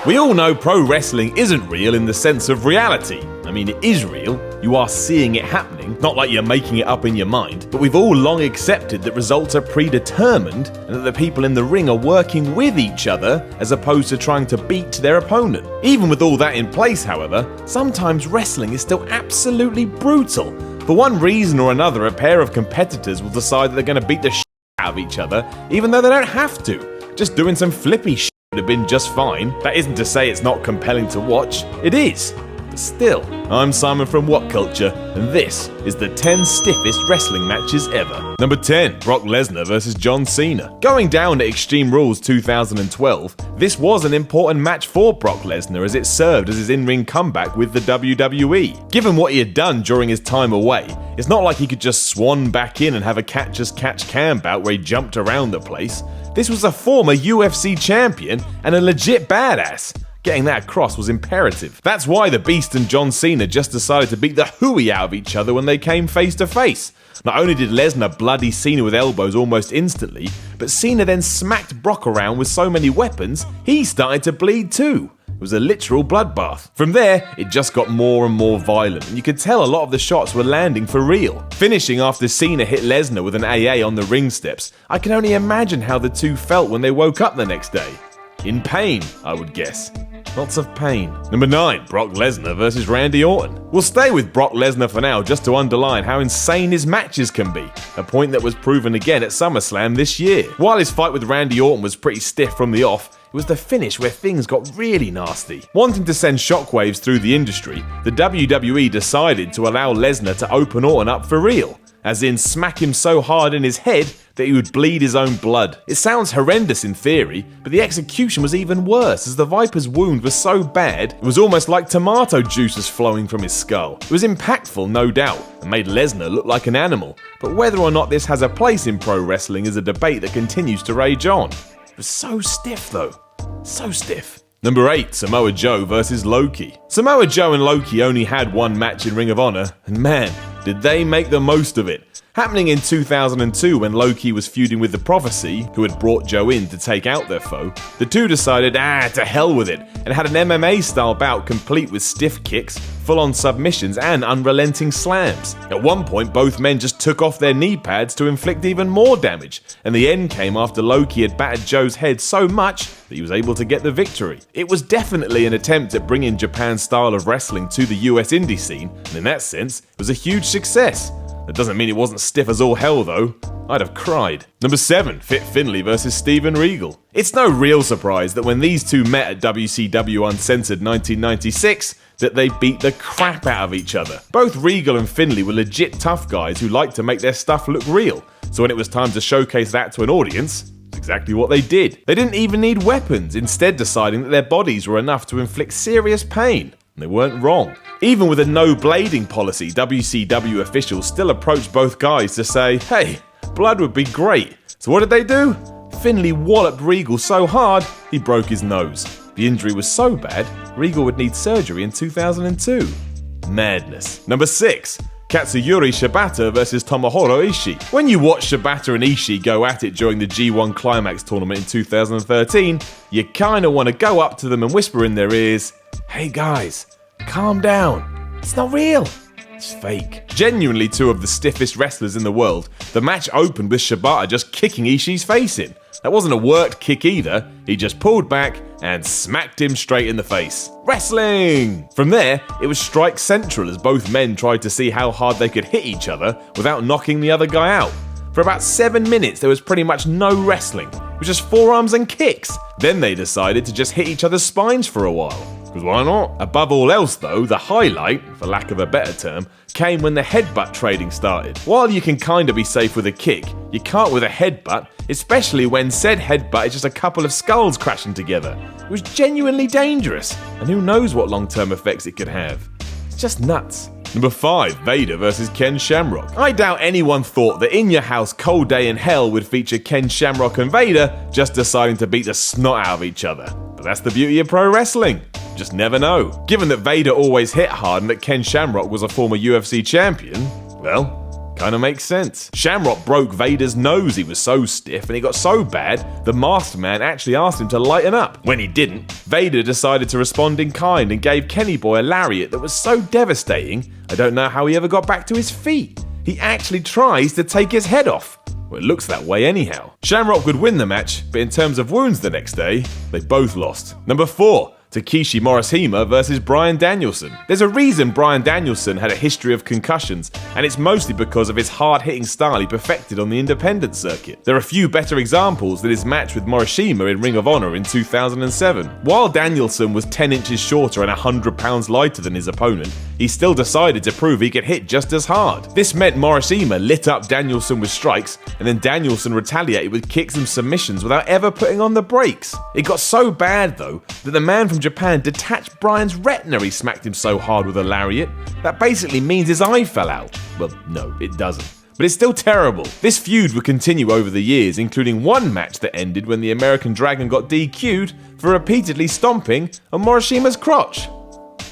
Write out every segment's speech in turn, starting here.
We all know pro wrestling isn't real in the sense of reality. I mean, it is real. You are seeing it happening, not like you're making it up in your mind. But we've all long accepted that results are predetermined and that the people in the ring are working with each other as opposed to trying to beat their opponent. Even with all that in place, however, sometimes wrestling is still absolutely brutal. For one reason or another, a pair of competitors will decide that they're going to beat the shit out of each other, even though they don't have to. Just doing some flippy shit would have been just fine. That isn't to say it's not compelling to watch. It is. But still, I'm Simon from WhatCulture, and this is the 10 stiffest wrestling matches ever. Number 10, Brock Lesnar vs John Cena. Going down at Extreme Rules 2012, this was an important match for Brock Lesnar as it served as his in-ring comeback with the WWE. Given what he had done during his time away, it's not like he could just swan back in and have a catch-as-catch-can bout where he jumped around the place. This was a former UFC champion and a legit badass. Getting that across was imperative. That's why the Beast and John Cena just decided to beat the hooey out of each other when they came face to face. Not only did Lesnar bloody Cena with elbows almost instantly, but Cena then smacked Brock around with so many weapons, he started to bleed too. It was a literal bloodbath. From there, it just got more and more violent, and you could tell a lot of the shots were landing for real. Finishing after Cena hit Lesnar with an AA on the ring steps, I can only imagine how the two felt when they woke up the next day. In pain, I would guess. Lots of pain. Number 9, Brock Lesnar vs Randy Orton. We'll stay with Brock Lesnar for now just to underline how insane his matches can be, a point that was proven again at SummerSlam this year. While his fight with Randy Orton was pretty stiff from the off, it was the finish where things got really nasty. Wanting to send shockwaves through the industry, the WWE decided to allow Lesnar to open Orton up for real, as in smack him so hard in his head that he would bleed his own blood. It sounds horrendous in theory, but the execution was even worse as the Viper's wound was so bad it was almost like tomato juices flowing from his skull. It was impactful, no doubt, and made Lesnar look like an animal, but whether or not this has a place in pro wrestling is a debate that continues to rage on. It was so stiff though, so stiff. Number 8, Samoa Joe vs Loki. Samoa Joe and Loki only had one match in Ring of Honor, and man, did they make the most of it. Happening in 2002 when Loki was feuding with the Prophecy, who had brought Joe in to take out their foe, the two decided, to hell with it, and had an MMA-style bout complete with stiff kicks, full-on submissions, and unrelenting slams. At one point, both men just took off their knee pads to inflict even more damage, and the end came after Loki had battered Joe's head so much that he was able to get the victory. It was definitely an attempt at bringing Japan's style of wrestling to the US indie scene, and in that sense, it was a huge success. That doesn't mean it wasn't stiff as all hell though. I'd have cried. Number 7, Fit Finlay vs Steven Regal. It's no real surprise that when these two met at WCW Uncensored 1996, that they beat the crap out of each other. Both Regal and Finlay were legit tough guys who liked to make their stuff look real, so when it was time to showcase that to an audience, it's exactly what they did. They didn't even need weapons, instead deciding that their bodies were enough to inflict serious pain. They weren't wrong. Even with a no blading policy, WCW officials still approached both guys to say, hey, blood would be great. So what did they do? Finlay walloped Regal so hard, he broke his nose. The injury was so bad, Regal would need surgery in 2002. Madness. Number 6, Katsuyori Shibata vs Tomohiro Ishii. When you watch Shibata and Ishii go at it during the G1 Climax tournament in 2013, you kinda wanna go up to them and whisper in their ears, hey guys, calm down. It's not real. It's fake. Genuinely two of the stiffest wrestlers in the world, the match opened with Shibata just kicking Ishii's face in. That wasn't a worked kick either, he just pulled back and smacked him straight in the face. Wrestling! From there, it was strike central as both men tried to see how hard they could hit each other without knocking the other guy out. For about 7 minutes there was pretty much no wrestling, it was just forearms and kicks. Then they decided to just hit each other's spines for a while. Because why not? Above all else though, the highlight, for lack of a better term, came when the headbutt trading started. While you can kinda be safe with a kick, you can't with a headbutt, especially when said headbutt is just a couple of skulls crashing together. It was genuinely dangerous, and who knows what long-term effects it could have. It's just nuts. Number 5, Vader vs Ken Shamrock. I doubt anyone thought that In Your House Cold Day in Hell would feature Ken Shamrock and Vader just deciding to beat the snot out of each other. But that's the beauty of pro wrestling. Just never know. Given that Vader always hit hard and that Ken Shamrock was a former UFC champion, well, Kinda makes sense. Shamrock broke Vader's nose, he was so stiff, and he got so bad, the Masked Man actually asked him to lighten up. When he didn't, Vader decided to respond in kind and gave Kenny Boy a lariat that was so devastating, I don't know how he ever got back to his feet. He actually tries to take his head off. Well, it looks that way anyhow. Shamrock would win the match, but in terms of wounds the next day, they both lost. Number 4. Takeshi Morishima versus Bryan Danielson. There's a reason Bryan Danielson had a history of concussions, and it's mostly because of his hard-hitting style he perfected on the independent circuit. There are few better examples than his match with Morishima in Ring of Honor in 2007. While Danielson was 10 inches shorter and 100 pounds lighter than his opponent, he still decided to prove he could hit just as hard. This meant Morishima lit up Danielson with strikes, and then Danielson retaliated with kicks and submissions without ever putting on the brakes. It got so bad though, that the man from Japan detached Bryan's retina. He smacked him so hard with a lariat. That basically means his eye fell out. Well, no, it doesn't. But it's still terrible. This feud would continue over the years, including one match that ended when the American Dragon got DQ'd for repeatedly stomping on Morishima's crotch.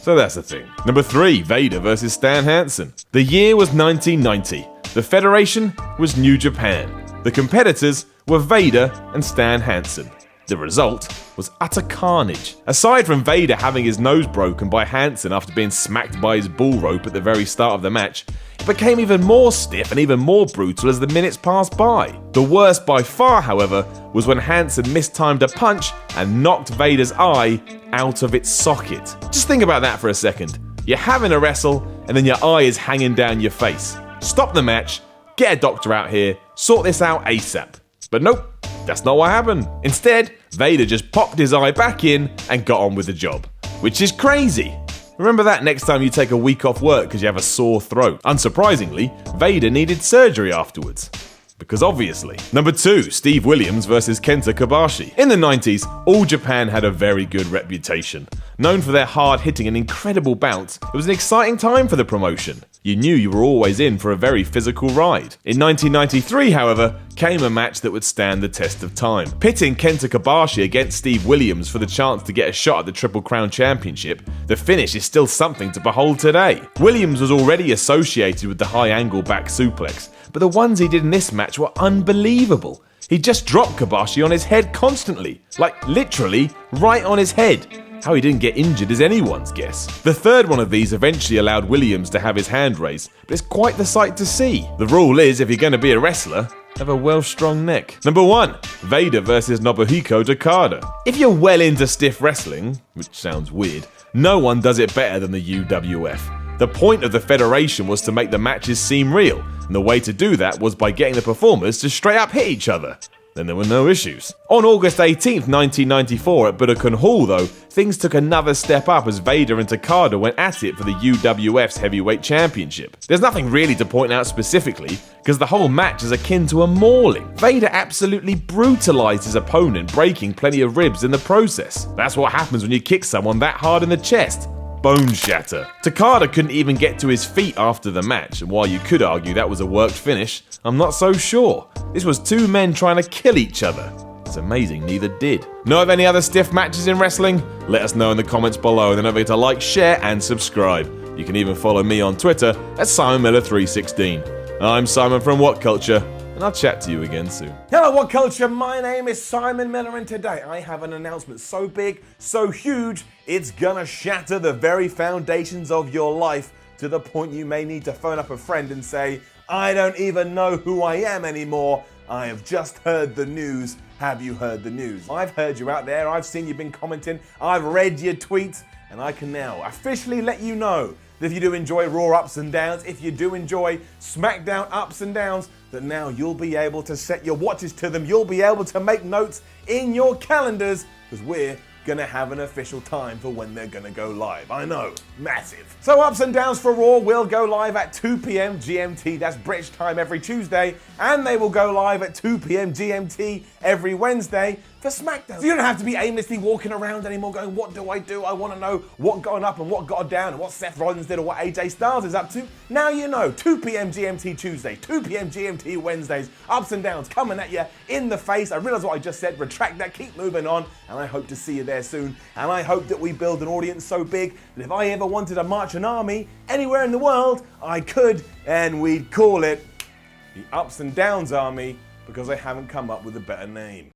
So that's the thing. Number 3, Vader versus Stan Hansen. The year was 1990. The federation was New Japan. The competitors were Vader and Stan Hansen. The result was utter carnage. Aside from Vader having his nose broken by Hansen after being smacked by his bull rope at the very start of the match, it became even more stiff and even more brutal as the minutes passed by. The worst by far, however, was when Hansen mistimed a punch and knocked Vader's eye out of its socket. Just think about that for a second. You're having a wrestle and then your eye is hanging down your face. Stop the match, get a doctor out here, sort this out ASAP. But nope. That's not what happened. Instead, Vader just popped his eye back in and got on with the job. Which is crazy. Remember that next time you take a week off work because you have a sore throat. Unsurprisingly, Vader needed surgery afterwards. Because obviously. Number 2, Steve Williams versus Kenta Kobashi. In the 90s, All Japan had a very good reputation. Known for their hard-hitting and incredible bouts, it was an exciting time for the promotion. You knew you were always in for a very physical ride. In 1993, however, came a match that would stand the test of time. Pitting Kenta Kobashi against Steve Williams for the chance to get a shot at the Triple Crown Championship, the finish is still something to behold today. Williams was already associated with the high-angle back suplex, but the ones he did in this match were unbelievable. He just dropped Kobashi on his head constantly, like literally right on his head. How he didn't get injured is anyone's guess. The third one of these eventually allowed Williams to have his hand raised, but it's quite the sight to see. The rule is, if you're going to be a wrestler, have a well-strung neck. Number 1, Vader versus Nobuhiko Takada. If you're well into stiff wrestling, which sounds weird, no one does it better than the UWF. The point of the federation was to make the matches seem real, and the way to do that was by getting the performers to straight up hit each other. Then there were no issues. On August 18th, 1994 at Budokan Hall though, things took another step up as Vader and Takada went at it for the UWF's heavyweight championship. There's nothing really to point out specifically, because the whole match is akin to a mauling. Vader absolutely brutalized his opponent, breaking plenty of ribs in the process. That's what happens when you kick someone that hard in the chest. Bone shatter. Takada couldn't even get to his feet after the match, and while you could argue that was a worked finish, I'm not so sure. This was two men trying to kill each other. It's amazing neither did. Know of any other stiff matches in wrestling? Let us know in the comments below, and then don't forget to like, share, and subscribe. You can even follow me on Twitter at SimonMiller316. I'm Simon from WhatCulture, and I'll chat to you again soon. Hello WhatCulture, my name is Simon Miller, and today I have an announcement so big, so huge, it's gonna shatter the very foundations of your life to the point you may need to phone up a friend and say, I don't even know who I am anymore. I have just heard the news. Have you heard the news? I've heard you out there. I've seen you've been commenting. I've read your tweets, and I can now officially let you know that if you do enjoy Raw ups and downs, if you do enjoy SmackDown ups and downs, that now you'll be able to set your watches to them. You'll be able to make notes in your calendars, because we're gonna have an official time for when they're gonna go live. I know, massive. So Ups and Downs for Raw will go live at 2 p.m. GMT, that's British time, every Tuesday, and they will go live at 2 p.m. GMT every Wednesday for SmackDown. So you don't have to be aimlessly walking around anymore going, what do? I want to know what got up and what got down and what Seth Rollins did or what AJ Styles is up to. Now you know, 2 p.m. GMT Tuesday, 2 p.m. GMT Wednesdays, Ups and Downs coming at you in the face. I realize what I just said, retract that, keep moving on, and I hope to see you there soon. And I hope that we build an audience so big that if I ever wanted to march an army anywhere in the world, I could, and we'd call it the Ups and Downs Army, because they haven't come up with a better name.